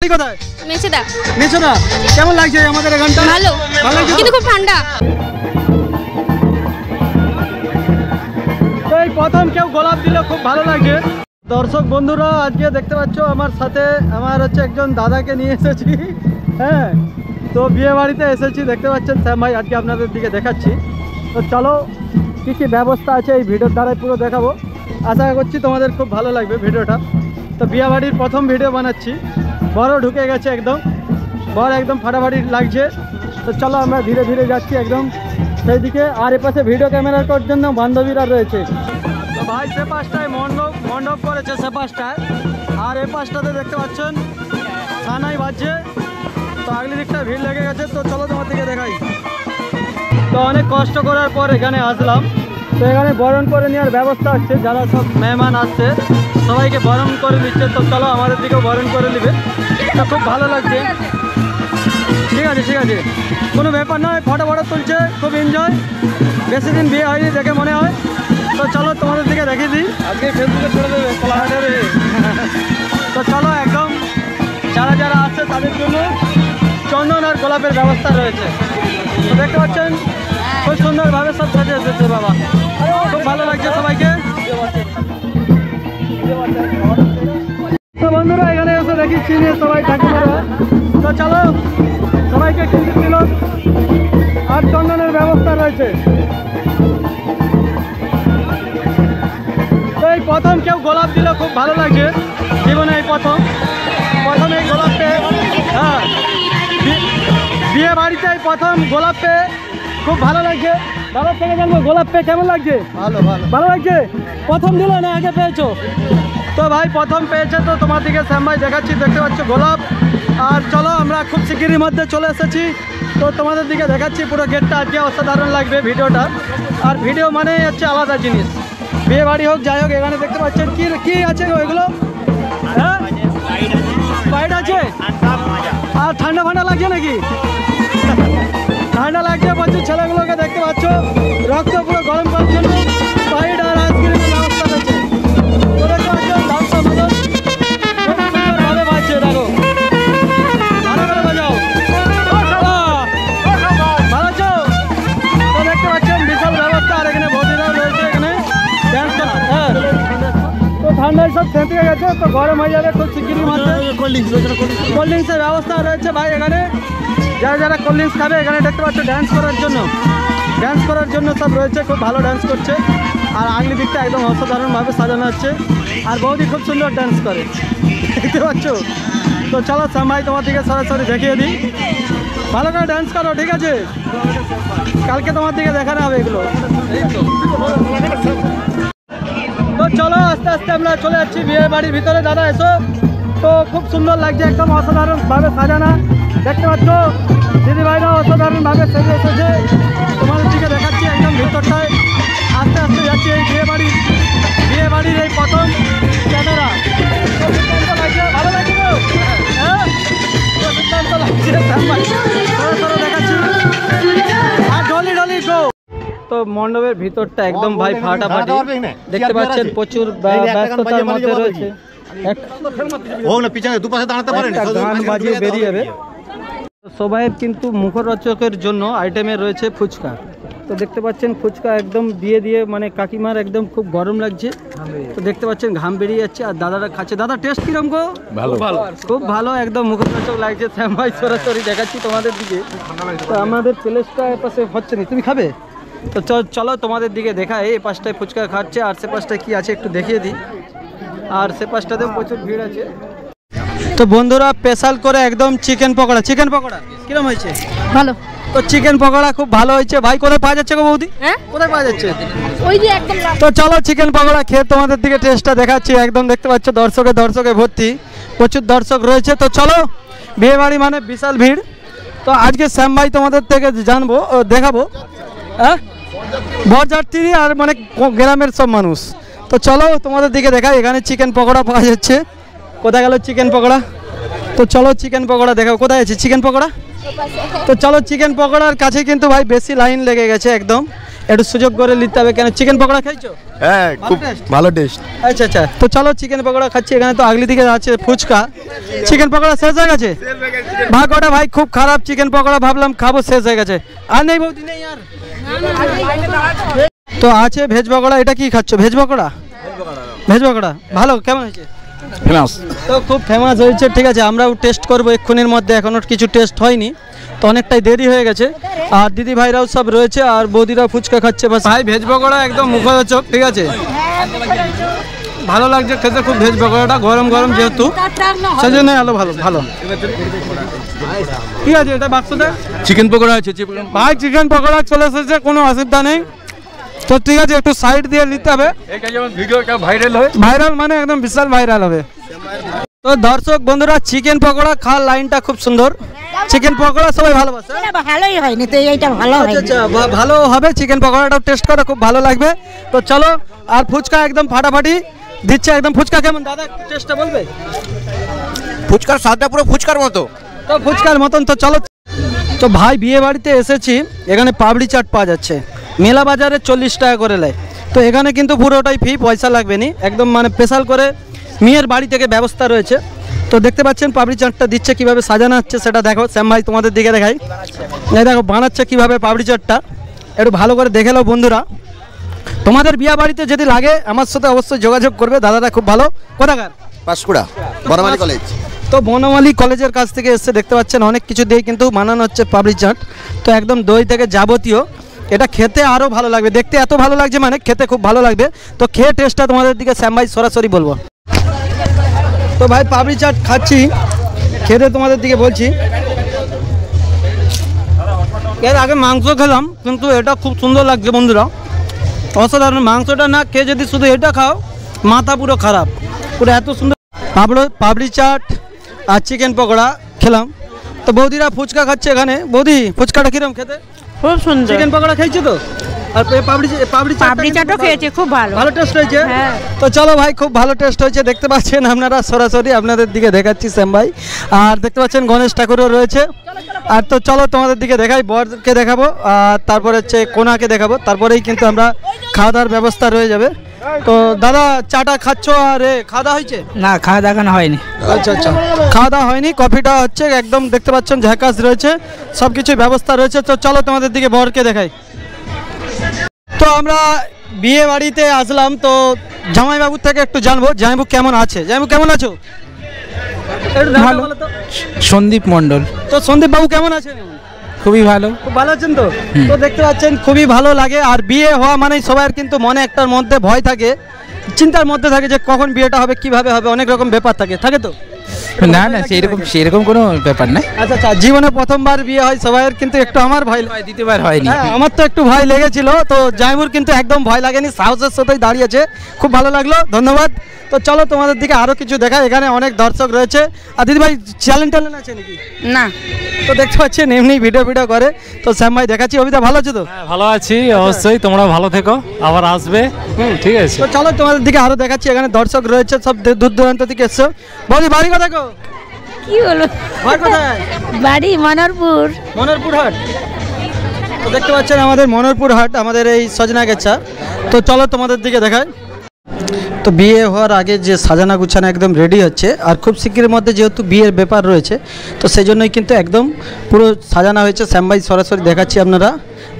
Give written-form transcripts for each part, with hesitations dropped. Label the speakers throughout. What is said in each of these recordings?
Speaker 1: বাড়ি কোথায়?
Speaker 2: মেছেদা।
Speaker 1: মেছেদা। কেমন লাগছে আমাদের এখানটা?
Speaker 2: ভালো, কিন্তু খুব ঠান্ডা।
Speaker 1: তো এই প্রথম কেউ গোলাপ দিল, খুব ভালো লাগছে। দর্শক বন্ধুরা, আজকে দেখতে পাচ্ছ আমার সাথে আমার হচ্ছে একজন দাদাকে নিয়ে এসেছি। হ্যাঁ, তো বিয়ে বাড়িতে এসেছি, দেখতে পাচ্ছেন শ্যাম ভাই আজকে আপনাদের দিকে দেখাচ্ছি। তো চলো কী কী ব্যবস্থা আছে এই ভিডিওর দ্বারাই পুরো দেখাবো। আশা করছি তোমাদের খুব ভালো লাগবে ভিডিওটা। তো বিয়ে বাড়ির প্রথম ভিডিও বানাচ্ছি, বড় ঢুকে গেছে একদম, বর একদম ফাটাফাটি লাগছে। তো চলো আমরা ধীরে ধীরে যাচ্ছি একদম সেই দিকে। আর এপাশে ভিডিও ক্যামেরা করার জন্য বান্ধবীরা রয়েছে। তো ভাই সে পাশটায় মণ্ডপ করেছে, সে পাশটায়। আর এ পাশটাতে দেখতে পাচ্ছেন সানাই বাজছে। তো আগলি দিকটা ভিড় লেগে গেছে। তো চলো তোমার দিকে দেখাই। তো অনেক কষ্ট করার পর এখানে আসলাম। তো এখানে বরণ করে নেওয়ার ব্যবস্থা হচ্ছে, যারা সব মেহমান আসছে সবাইকে বরণ করে নিচ্ছে। তো চলো আমাদের দিকেও বরণ করে নেবে। তো খুব ভালো লাগছে। ঠিক আছে ঠিক আছে, কোনো ব্যাপার নয়, ফটো তুলছে, খুব এনজয়। বেশি দিন বিয়ে হয়নি দেখে মনে হয়। তো চলো তোমাদের দিকে দেখিয়ে দিই। আজকে ফেসবুকে ছেড়ে দেবে কোলাঘাটে। তো চলো একদম যারা যারা আসছে তাদের জন্য চন্দন আর গোলাপের ব্যবস্থা রয়েছে। তো দেখতে পাচ্ছেন খুব সুন্দরভাবে সব সাজে এসেছে বাবা, খুব ভালো লাগছে সবাইকে। তো বন্ধুরা এখানে এসে দেখি চিনে সবাই ঠাকুমারা। তো চলো সবাইকে কিন্তু দিল আর চন্দনের ব্যবস্থা রয়েছে। তো এই প্রথম কেউ গোলাপ দিল, খুব ভালো লাগছে জীবনে এই প্রথম এই গোলাপ পেয়ে। হ্যাঁ, বিয়ে বাড়িতে এই প্রথম গোলাপ পেয়ে খুব ভালো লাগছে। দাদার থেকে জানবো গোলাপ পেয়ে কেমন লাগছে? ভালো লাগছে। প্রথম দিল না আগে পেয়েছো? তো ভাই প্রথম পেয়েছে। তো তোমার দিকে শ্যাম ভাই দেখাচ্ছি, দেখতে পাচ্ছ গোলাপ। আর চলো আমরা খুব শিগগিরই মধ্যে চলে এসেছি। তো তোমাদের দিকে দেখাচ্ছি পুরো গেটটা। আজকে অসাধারণ লাগবে ভিডিওটা। আর ভিডিও মানে হচ্ছে আলাদা জিনিস, বিয়ে বাড়ি হোক যাই হোক। এখানে দেখতে পাচ্ছেন কি কি আছে ওইগুলো? হ্যাঁ, স্প্রাইট আছে। আর ঠান্ডা ফান্ডা লাগছে নাকি? ঠান্ডা লাগছে প্রচুর। ছেলেগুলোকে দেখতে পাচ্ছ রক্ত পুরো গরম করার জন্য স্প্রাইট আর আইসক্রিমের ব্যবস্থা রয়েছে। তো দেখতে পাচ্ছ ডান্সার মতন খুব সুন্দরভাবে বাজছে। দেখো ভালো করে বাজাও, ভালো আছো? তো দেখতে পাচ্ছেন বিশাল ব্যবস্থা। আর এখানে বৌদিরাও রয়েছে এখানে ড্যান্স করার। হ্যাঁ, তো ঠান্ডায় সব সেঁতে গেছে, তো গরম হয়ে যাবে খুব শিগগিরই মধ্যে। কোল্ড ড্রিঙ্কসের ব্যবস্থা রয়েছে ভাই এখানে। যারা যারা কোল্ড ড্রিঙ্কস খাবে এখানে দেখতে পাচ্ছ ড্যান্স করার জন্য সব রয়েছে। খুব ভালো ড্যান্স করছে। আর আগলি দিকটা একদম অসাধারণভাবে সাজানো হচ্ছে। আর বৌদি খুব সুন্দর ড্যান্স করে, দেখতে পাচ্ছ। তো চলো সামাই তোমার দিকে সরাসরি দেখিয়ে দিই। ভালো করে ড্যান্স করো, ঠিক আছে? কালকে তোমার দিকে দেখানো হবে এগুলো। তো চলো আস্তে আস্তে আমরা চলে যাচ্ছি বিয়ে বাড়ির ভিতরে। দাদা এসো। তো খুব সুন্দর লাগছে, একদম অসাধারণভাবে সাজানো। দেখতে পাচ্ছ দিদিভাইরা অসাধারণভাবে সেজে এসেছে। তোমাদের দিকে দেখাচ্ছি একদম ভিতরটায়। আস্তে আস্তে যাচ্ছি এই বিয়ে বাড়ির এই প্রথম ক্যামেরা। লাগছে, ভালো লাগছে তো? হ্যাঁ, দুর্দান্ত লাগছে। দেখাচ্ছি আর ডলি গো। তো মণ্ডপের ভিতরটা একদম ভাই ফাটাফাটি। দেখতে পাচ্ছেন প্রচুর ব্যস্ততার মধ্যে রয়েছে। গান বাজিয়ে বেরিয়ে যাবে। সবাইয়ের কিন্তু মুখরোচকের জন্য আইটেমে রয়েছে ফুচকা। তো দেখতে পাচ্ছেন ফুচকা একদম দিয়ে মানে কাকিমার একদম খুব গরম লাগছে। তো দেখতে পাচ্ছেন ঘাম বেরিয়ে যাচ্ছে। আর দাদারা খাচ্ছে। দাদা টেস্ট কিরম গো? ভালো, খুব ভালো, একদম মুখরোচক লাগছে। শ্যাম ভাই সরাসরি দেখাচ্ছি তোমাদের দিকে। তো আমাদের প্লেসটা পাশে হচ্ছে না, তুমি খাবে? তো চলো তোমাদের দিকে দেখাই। এই পাশটায় ফুচকা খাচ্ছে আর সে পাশটায় কি আছে একটু দেখিয়ে দিই। আর সে পাশটাতে প্রচুর ভিড় আছে। তো বন্ধুরা স্পেশাল করে একদম চিকেন পকোড়া কিরম হয়েছে? ভালো। তো চিকেন পকোড়া খুব ভালো হয়েছে। ভাই কোথায় পাওয়া যাচ্ছে গো বৌদি? হ্যাঁ, কোথায় পাওয়া যাচ্ছে? ওই যে একদম। তো চলো চিকেন পকোড়া খেয়ে তোমাদের দিকে টেস্টটা দেখাচ্ছি। একদম দেখতে পাচ্ছ দর্শকে ভর্তি, প্রচুর দর্শক রয়েছে। তো চলো, বিয়ে বাড়ি মানে বিশাল ভিড়। তো আজকে শ্যাম ভাই তোমাদের থেকে জানবো, দেখাবো। হ্যাঁ, বরযাত্রী আর মানে গ্রামের সব মানুষ। তো চলো তোমাদের দিকে দেখাই। এখানে চিকেন পকোড়া পাওয়া যাচ্ছে। কোথায় গেল চিকেন পকোড়া? তো চলো চিকেন পকোড়া দেখাও। কোথায় আছে চিকেন পকোড়া? তো চলো চিকেন পকোড়ার কাছে কিন্তু ভাই বেশি লাইন লেগে গেছে একদম। একটু সুযোগ করে নিতে হবে। কেন চিকেন পকোড়া খাইছো?
Speaker 3: হ্যাঁ, খুব ভালো টেস্ট।
Speaker 1: আচ্ছা আচ্ছা, তো চলো চিকেন পকোড়া খাচ্ছি। এখানে তো আগলি দিকে আছে ফুচকা, চিকেন পকোড়া শেষ হয়ে গেছে। ভাগ্যটা ভাই খুব খারাপ, চিকেন পকোড়া ভাবলাম খাবো, শেষ হয়ে গেছে। আর নেই বৌদি, নেই আর। তো আছে ভেজ পকোড়া। এটা কি খাচ্ছ? ভেজ পকোড়া? ভেজ পকোড়া ভালো, কেমন হয়েছে?
Speaker 3: ফেমাস।
Speaker 1: তো খুব ফেমাস হয়েছে, ঠিক আছে, আমরাও টেস্ট করবো এক্ষুনির মধ্যে। এখনও কিছু টেস্ট হয়নি, তো অনেকটাই দেরি হয়ে গেছে। আর দিদি ভাইরাও সব রয়েছে, আর বৌদিরা ফুচকা খাচ্ছে। বাস ভাই ভেজ পকোড়া একদম মুখরোচক, ঠিক আছে, ভালো লাগছে খেতে খুব। ভেজ পকোড়াটা গরম গরম যেহেতু, সেই জন্য আলো ভালো ভালো। ঠিক আছে, এটা বাক্সতে
Speaker 3: চিকেন পকোড়া আছে।
Speaker 1: ভাই চিকেন পকোড়া চলে এসেছে, কোনো অসুবিধা নেই। তো ঠিক আছে, একটু সাইড দিয়ে নিতে হবে।
Speaker 3: ভিডিওটা ভাইরাল হয়,
Speaker 1: ভাইরাল মানে একদম বিশাল ভাইরাল হবে। তো দর্শক বন্ধুরা, চিকেন পকোড়া খাওয়ার লাইনটা খুব সুন্দর। চিকেন পকোড়া সবাই ভালোবাসে।
Speaker 4: ভালোই হয়নি তো, এইটা ভালো হয়।
Speaker 1: আচ্ছা আচ্ছা, ভালো হবে। চিকেন পকোড়াটাও টেস্ট করে খুব ভালো লাগবে। তো চলো, আর ফুচকা একদম ফাটাফাটি দিচ্ছে একদম। ফুচকা কেমন দাদা, টেস্টটা বলবে?
Speaker 3: ফুচকার স্বাদটা পুরো ফুচকার মতো।
Speaker 1: তো ফুচকার মতন। তো চলো। তো ভাই বিয়ে বাড়িতে এসেছি, এখানে পাপড়ি চাট পাওয়া যাচ্ছে। মেলা বাজারে 40 টাকা করে নেয়। তো এখানে কিন্তু পুরোটাই ফ্রি, পয়সা লাগবে নি একদম, মানে স্পেশাল করে মেয়ের বাড়ি থেকে ব্যবস্থা রয়েছে। তো দেখতে পাচ্ছেন পাপড়ি চাটটা দিচ্ছে, কিভাবে সাজানো হচ্ছে সেটা দেখো। শ্যাম ভাই তোমাদের দিকে দেখাই, এই দেখো বানাচ্ছে কিভাবে পাপড়ি চাটটা, একটু ভালো করে দেখে নাও বন্ধুরা। তোমাদের বিয়ে বাড়িতে যদি লাগে আমার সাথে অবশ্যই যোগাযোগ করবে, দাদারা খুব ভালো। কোথাকার?
Speaker 3: পাঁশকুড়া বনমালী কলেজ।
Speaker 1: তো বনমালী কলেজের কাছ থেকে এসে দেখতে পাচ্ছেন অনেক কিছু দিয়ে কিন্তু বানানো হচ্ছে পাপড়ি চাট। তো একদম দই থেকে যাবতীয়, এটা খেতে আরও ভালো লাগবে। দেখতে এত ভালো লাগছে, মানে খেতে খুব ভালো লাগবে। তো খেয়ে টেস্টটা তোমাদের দিকে শ্যাম ভাই সরাসরি বলবো। তো ভাই পাপড়ি চাট খাচ্ছি, খেতে তোমাদের দিকে বলছি। এর আগে মাংস খেলাম, কিন্তু এটা খুব সুন্দর লাগছে বন্ধুরা, অসাধারণ। মাংসটা না খেয়ে যদি শুধু এটা খাও, মাথা পুরো খারাপ, পুরো এত সুন্দর। পাপড়ি চাট আর চিকেন পকোড়া খেলাম। তো বৌদিরা ফুচকা খাচ্ছে এখানে। বৌদি ফুচকাটা কিরম খেতে?
Speaker 4: খুব সুন্দর।
Speaker 1: চিকেন পকোড়া খেয়েছো তো? আর
Speaker 4: পাপড়ি চাটও খেয়েছে, খুব ভালো।
Speaker 1: ভালো টেস্ট হয়েছে।
Speaker 4: হ্যাঁ।
Speaker 1: তো চলো ভাই, খুব ভালো টেস্ট হয়েছে। দেখতে পাচ্ছেন আপনারা সরাসরি আপনাদের দিকে দেখাচ্ছি শ্যাম ভাই। আর দেখতে পাচ্ছেন গণেশ ঠাকুরও রয়েছে। আর তো চলো তোমাদের দিকে দেখাই, বরকে দেখাবো, আর তারপরে হচ্ছে কোনাকে দেখাবো, তারপরেই কিন্তু আমরা খাওয়া দাওয়ার ব্যবস্থা রয়ে যাবে। তো দাদা চাটা খাচ্ছ, আর খাওয়া দাওয়া হয়েছে?
Speaker 5: না, খাওয়া দাওয়া হয়নি।
Speaker 1: আচ্ছা আচ্ছা, খাওয়া দাওয়া হয়নি। কফিটা হচ্ছে একদম, দেখতে পাচ্ছেন ঝাঁকাস রয়েছে, সব কিছুই ব্যবস্থা রয়েছে। তো চলো তোমাদের দিকে বরকে দেখাই। তো আমরা বিয়ে বাড়িতে আসলাম, তো জামাইবাবুর থেকে একটু জানবো জামাইবাবু কেমন আছে। জামাইবাবু কেমন আছো?
Speaker 5: ভালো। সন্দীপ মণ্ডল।
Speaker 1: তো সন্দীপ বাবু কেমন আছেন?
Speaker 5: খুবই ভালো।
Speaker 1: খুব ভালো আছেন তো? তো দেখতে পাচ্ছেন খুবই ভালো লাগে। আর বিয়ে হওয়া মানেই সবার কিন্তু মনে একটার মধ্যে ভয় থাকে, চিন্তার মধ্যে থাকে যে কখন বিয়েটা হবে, কিভাবে হবে, অনেক রকম ব্যাপার থাকে তো?
Speaker 5: না না, সেরকম কোনো ব্যাপার নাই।
Speaker 1: আচ্ছা আচ্ছা, জীবনে প্রথমবার বিয়ে হয় সবাইয়ের, কিন্তু একটু আমার ভয়।
Speaker 5: দ্বিতীয়বার হয়নি।
Speaker 1: হ্যাঁ, আমার তো একটু ভয় লেগেছিল। তো জাইমুর কিন্তু একদম ভয় লাগেনি, সাহসের সাথেই দাঁড়িয়েছে, খুব ভালো লাগলো, ধন্যবাদ। তো চলো তোমাদের দিকে আরো কিছু দেখাই। এখানে অনেক দর্শক রয়েছে। আর দিদি ভাই চ্যালেঞ্জ আছে নাকি?
Speaker 4: না।
Speaker 1: তো দেখতে পাচ্ছেন এমনি ভিডিও করে। তো শ্যাম ভাই দেখাচ্ছি। অভিদা ভালো আছো তো?
Speaker 6: ভালো আছি, অবশ্যই। তোমরা ভালো থেকো, আবার আসবে। ঠিক আছে,
Speaker 1: তো চলো তোমাদের দিকে আরো দেখাচ্ছি। এখানে দর্শক রয়েছে, সব দূর দূরান্ত থেকে এসছো। বলি বাড়ি কোথায় গো?
Speaker 4: কি হলো?
Speaker 1: বাড়ি কোথায়?
Speaker 4: বাড়ি মনোরপুর।
Speaker 1: মনোরপুর হাট। তো দেখতে পাচ্ছেন আমাদের মনোরপুর হাট, আমাদের এই সজনা গেছা। তো চলো তোমাদের দিকে দেখায়। তো বিয়ে হওয়ার আগে যে সাজানা গুছানো একদম রেডি হচ্ছে, আর খুব শীঘ্রের মধ্যে যেহেতু বিয়ের ব্যাপার রয়েছে, তো সেই জন্যই কিন্তু একদম পুরো সাজানো হয়েছে। শ্যাম ভাই সরাসরি দেখাচ্ছি, আপনারা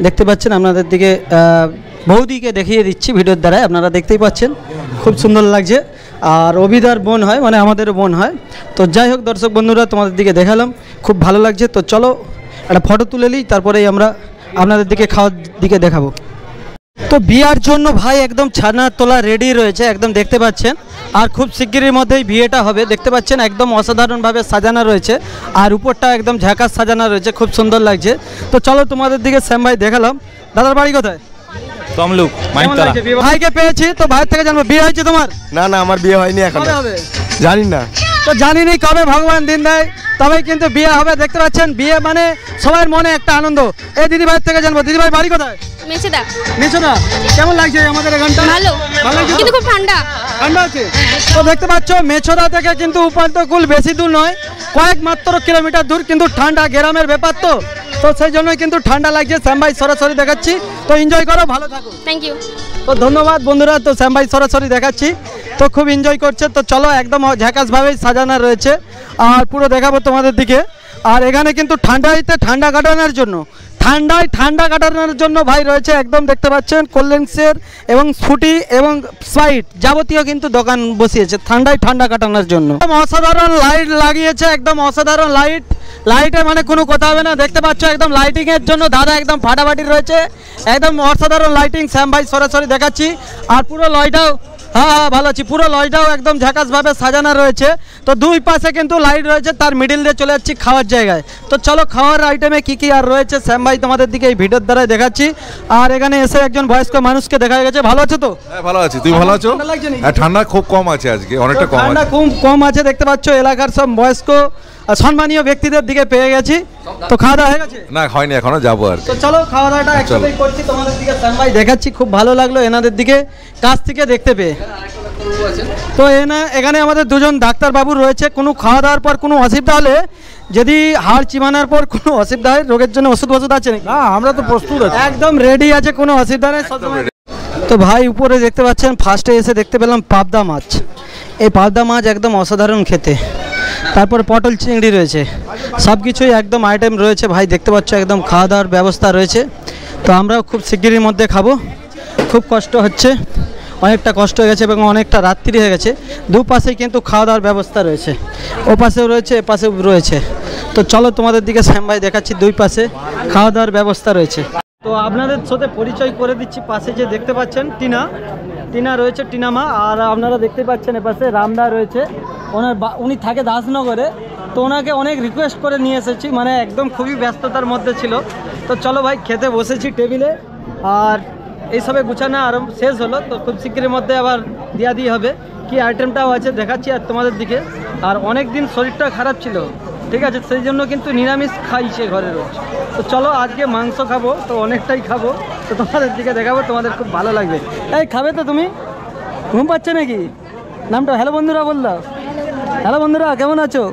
Speaker 1: দেখতে পাচ্ছেন। আপনাদের দিকে বৌদিকে দেখিয়ে দিচ্ছি ভিডিওর দ্বারাই, আপনারা দেখতেই পাচ্ছেন, খুব সুন্দর লাগছে। আর অভিদার বোন হয়, মানে আমাদেরও বোন হয়। তো যাই হোক দর্শক বন্ধুরা, তোমাদের দিকে দেখালাম, খুব ভালো লাগছে। তো চলো একটা ফটো তুলে নিই, তারপরেই আমরা আপনাদের দিকে খাওয়ার দিকে দেখাবো। তো বিয়ার জন্য ভাই একদম ছানা তোলা রেডি রয়েছে, একদম দেখতে পাচ্ছেন। আর খুব শিগগিরের মধ্যেই বিয়েটা হবে, দেখতে পাচ্ছেন একদম অসাধারণভাবে সাজানো রয়েছে। আর উপরটা একদম ঝাঁকাস সাজানো রয়েছে, খুব সুন্দর লাগছে। তো চলো তোমাদের দিকে শ্যাম ভাই দেখালাম। দাদার বাড়ি কোথায়?
Speaker 6: তমলুক, মাইকতলা।
Speaker 1: ভাইকে পেয়েছি, তো ভাইয়ের থেকে জানবো বিয়ে হয়েছে তোমার?
Speaker 3: না না, আমার বিয়ে হয়নি এখন।
Speaker 1: কবে হবে?
Speaker 3: জানি না।
Speaker 1: তো জানি নি কবে ভগবান দিন দেয়, তবেই কিন্তু বিয়ে হবে। দেখতে পাচ্ছেন বিয়ে মানে সবার মনে একটা আনন্দ। এই দিদি ভাইয়ের থেকে জানবো, দিদি ভাই বাড়ি কোথায়?
Speaker 2: মেছেদা।
Speaker 1: মেছোদা কেমন লাগছে আমাদের এখানটা?
Speaker 2: ভালো
Speaker 1: ভালো লাগছে তো?
Speaker 2: কিন্তু খুব ঠান্ডা।
Speaker 1: ঠান্ডা আছে তো দেখতে পাচ্ছ মেছোদা থেকে কিন্তু উপান্তকুল বেশি দূর নয়, কয়েক মাত্র কিলোমিটার দূর, কিন্তু ঠান্ডা গ্রামের ব্যাপার তো সেই জন্যই কিন্তু ঠান্ডা লাগছে। শ্যাম ভাই সরাসরি দেখাচ্ছি, তো এনজয় করো, ভালো থাকো।
Speaker 2: Thank you.
Speaker 1: তো ধন্যবাদ বন্ধুরা, তো শ্যাম ভাই সরাসরি দেখাচ্ছি, তো খুব এনজয় করছে। তো চলো একদম ঝাঁকাসভাবেই সাজানো রয়েছে আর পুরো দেখাবো তোমাদের দিকে। আর এখানে কিন্তু ঠান্ডাতে ঠান্ডা কাটানোর জন্য ঠান্ডা কাটানোর জন্য ভাই রয়েছে একদম দেখতে পাচ্ছেন কোল্ড ড্রিঙ্কসের এবং ফ্রুটি এবং স্প্রাইট যাবতীয় কিন্তু দোকান বসিয়েছে ঠান্ডা কাটানোর জন্য। অসাধারণ লাইট লাগিয়েছে, একদম অসাধারণ লাইটে মানে কোনো কথা হবে না। দেখতে পাচ্ছ একদম লাইটিংয়ের জন্য দাদা একদম ফাটাফাটি রয়েছে, একদম অসাধারণ লাইটিং। শ্যাম ভাই সরাসরি দেখাচ্ছি। আর পুরো লয়টাও হ্যাঁ ভালো আছি, পুরো লয়টাও একদম ঝাঁকাসভাবে সাজানো রয়েছে। তো দুই পাশে কিন্তু লাইট রয়েছে, তার মিডিল দিয়ে চলে যাচ্ছি খাওয়ার জায়গায়। তো চলো খাওয়ার আইটেমে কি কি আর রয়েছে শ্যাম ভাই তোমাদের দিকে এই ভিডিওর দ্বারাই দেখাচ্ছি। আর এখানে এসে একজন বয়স্ক মানুষকে দেখা গেছে। ভালো আছো তো?
Speaker 7: হ্যাঁ ভালো আছি, তুই ভালো আছো?
Speaker 1: ঠান্ডা লাগছে নাকি?
Speaker 7: হ্যাঁ ঠান্ডা খুব কম আছে আজকে, অনেকটা কম
Speaker 1: ঠান্ডা
Speaker 7: আছে।
Speaker 1: খুব কম আছে, দেখতে পাচ্ছ এলাকার সব বয়স্ক সম্মানীয় ব্যক্তিদের দিকে পেয়ে গেছি। তো খাওয়া দাওয়া হয়ে গেছে?
Speaker 7: না হয়নি, এখনো যাবো আর
Speaker 1: তো চলো খাওয়া দাওয়াটা একসাথেই করছি তোমাদের দিকে। শ্যাম ভাই দেখাচ্ছি, খুব ভালো লাগলো এনাদের দিকে কাছ থেকে দেখতে পেয়ে। তো এখানে আমাদের দুজন ডাক্তারবাবু রয়েছে। কোনো খাওয়া দাওয়ার পর কোনো অসুবিধা হলে, যদি হাড় চিবানোর পর কোনো অসুবিধা হয়, রোগের জন্য ওষুধ আছে নাকি?
Speaker 3: না আমরা তো প্রস্তুত আছি,
Speaker 1: একদম রেডি আছে, কোনো অসুবিধা নেই। তো ভাই উপরে দেখতে পাচ্ছেন, ফার্স্টে এসে দেখতে পেলাম পাবদা মাছ। এই পাবদা মাছ একদম অসাধারণ খেতে। তারপর পটল চিংড়ি রয়েছে, সব কিছুই একদম আইটেম রয়েছে ভাই। দেখতে পাচ্ছ একদম খাওয়া দাওয়ার ব্যবস্থা রয়েছে। তো আমরাও খুব শিগগিরির মধ্যে খাবো। খুব কষ্ট হচ্ছে, অনেকটা কষ্ট হয়ে গেছে এবং অনেকটা রাত্রি হয়ে গেছে। দুপাশেই কিন্তু খাওয়া দাওয়ার ব্যবস্থা রয়েছে, ও পাশেও রয়েছে এ পাশেও রয়েছে। তো চলো তোমাদের দিকে শ্যাম ভাই দেখাচ্ছি, দুই পাশে খাওয়া দাওয়ার ব্যবস্থা রয়েছে। তো আপনাদের সাথে পরিচয় করে দিচ্ছি। পাশে যে দেখতে পাচ্ছেন টিনা রয়েছে, টিনা মা। আর আপনারা দেখতে পাচ্ছেন এপাশে রামদা রয়েছে, উনি থাকে দাসনগরে। তো ওনাকে অনেক রিকোয়েস্ট করে নিয়ে এসেছি, মানে একদম খুবই ব্যস্ততার মধ্যে ছিল। তো চলো ভাই খেতে বসেছি টেবিলে, আর এইসবে গুছানো আর শেষ হলো। তো খুব শীঘ্রের মধ্যে আবার দিয়ে হবে, কি আইটেমটাও আছে দেখাচ্ছি আর তোমাদের দিকে। আর অনেক দিন শরীরটা খারাপ ছিল, ঠিক আছে, সেই জন্য কিন্তু নিরামিষ খাইছে ঘরে রোজ। তো চলো আজকে মাংস খাবো, তো অনেকটাই খাবো, তো তোমাদের দিকে দেখাবো, তোমাদের খুব ভালো লাগবে। এই খাবে তো তুমি? ঘুম পাচ্ছে নাকি? নামটা হ্যালো বন্ধুরা বললো। হ্যালো বন্ধুরা, কেমন আছো?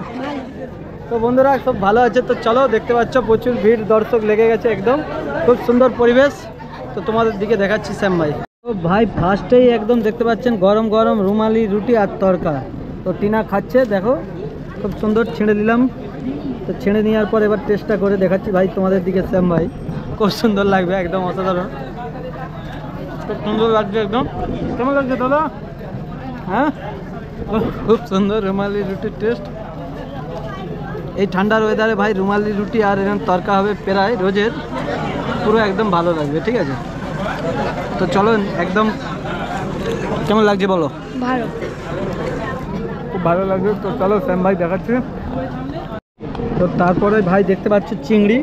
Speaker 1: তো বন্ধুরা সব ভালো আছে। তো চলো দেখতে পাচ্ছ প্রচুর ভিড়, দর্শক লেগে গেছে, একদম খুব সুন্দর পরিবেশ। তো তোমাদের দিকে দেখাচ্ছি শ্যাম ভাই। তো ভাই ফার্স্টেই একদম দেখতে পাচ্ছেন গরম গরম রুমালি রুটি আর তরকা। তো টিনা খাচ্ছে, দেখো খুব সুন্দর ছেড়ে দিলাম। তো ছেড়ে নেওয়ার পর এবার টেস্টটা করে দেখাচ্ছি ভাই তোমাদের দিকে শ্যাম ভাই। খুব সুন্দর লাগবে, একদম অসাধারণ, খুব সুন্দর লাগছে একদম। কেমন লাগছে দাদা? হ্যাঁ খুব সুন্দর রুমালি রুটির টেস্ট। এই ঠান্ডার ওয়েদারে ভাই রুমালি রুটি আর এরকম তরকা হবে প্রায় রোজের, পুরো একদম ভালো লাগবে, ঠিক আছে। তো চলো একদম কেমন লাগছে বলো?
Speaker 2: ভালো,
Speaker 1: খুব ভালো লাগবে। তো চলো শ্যাম ভাই দেখাচ্ছি। তো তারপরে ভাই দেখতে পাচ্ছ চিংড়ি।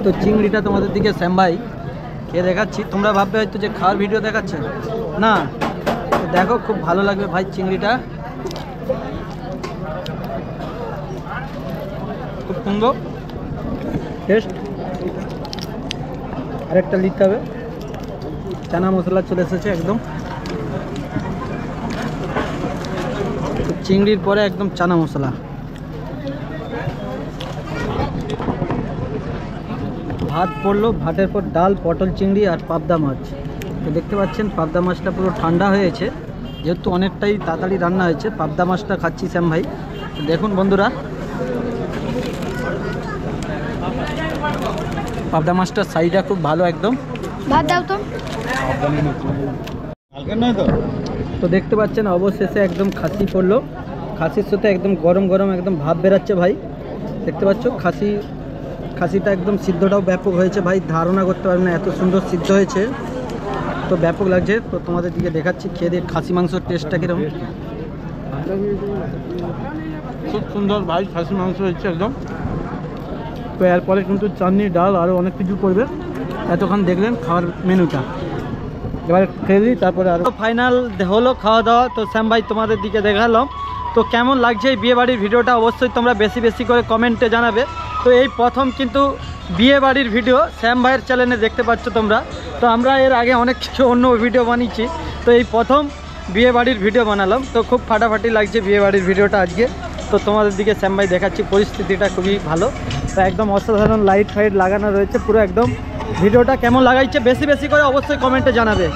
Speaker 1: তো চিংড়িটা তোমাদের দিকে শ্যাম ভাই খেয়ে দেখাচ্ছি। তোমরা ভাববে হয়তো যে খাওয়ার ভিডিও দেখাচ্ছে না, তো দেখো খুব ভালো লাগবে ভাই চিংড়িটা, খুব সুন্দর টেস্ট। আরেকটা নিতে হবে, চানা মশলা চলে এসেছে একদম। চিংড়ির পরে একদম চানা মশলা। ভাত পড়লো, ভাতের পর ডাল, পটল চিংড়ি আর পাবদা মাছ। তো দেখতে পাচ্ছেন পাবদা মাছটা পুরো ঠান্ডা হয়েছে, যেহেতু অনেকটাই তাড়াতাড়ি রান্না হয়েছে। পাবদা মাছটা খাচ্ছি শ্যাম ভাই। দেখুন বন্ধুরা, পাবদা মাছটার সাইজটা খুব ভালো একদম।
Speaker 2: ভাত দাও তো।
Speaker 1: তো দেখতে পাচ্ছেন অবশেষে একদম খাসি পড়লো, খাসির সাথে একদম গরম গরম একদম ভাব বেরাচ্ছে ভাই। দেখতে পাচ্ছ খাসিটা একদম সিদ্ধটাও ব্যাপক হয়েছে ভাই, ধারণা করতে পারবেন না এত সুন্দর সিদ্ধ হয়েছে, তো ব্যাপক লাগছে। তো তোমাদের দিকে দেখাচ্ছি খেয়ে দিয়ে খাসি মাংসর টেস্টটা কিরকম। খুব সুন্দর ভাই খাসি মাংস হচ্ছে একদম। তো এরপরে কিন্তু চাটনি, ডাল আরও অনেক কিছু করবে। এতক্ষণ দেখলেন খাওয়ার মেনুটা, এবারে খেয়ে দিই, তারপরে আরও ফাইনাল হলো খাওয়া দাওয়া। তো শ্যাম ভাই তোমাদের দিকে দেখালাম। তো কেমন লাগছে এই বিয়েবাড়ির ভিডিওটা অবশ্যই তোমরা বেশি বেশি করে কমেন্টে জানাবে। তো এই প্রথম কিন্তু বিয়ে বাড়ির ভিডিও শ্যাম ভাইয়ের চ্যানেলে দেখতে পাচ্ছ তোমরা। তো আমরা এর আগে অনেক কিছু অন্য ভিডিও বানিয়েছি, তো এই প্রথম বিয়ে বাড়ির ভিডিও বানালাম। তো খুব ফাটাফাটি লাগছে বিয়ে বাড়ির ভিডিওটা আজকে। তো তোমাদের দিকে শ্যাম ভাই দেখাচ্ছি, পরিস্থিতিটা খুবই ভালো। তো একদম অসাধারণ লাইট ফাইট লাগানো রয়েছে পুরো একদম। ভিডিওটা কেমন লাগাইছে বেশি বেশি করে অবশ্যই কমেন্টে জানাবে।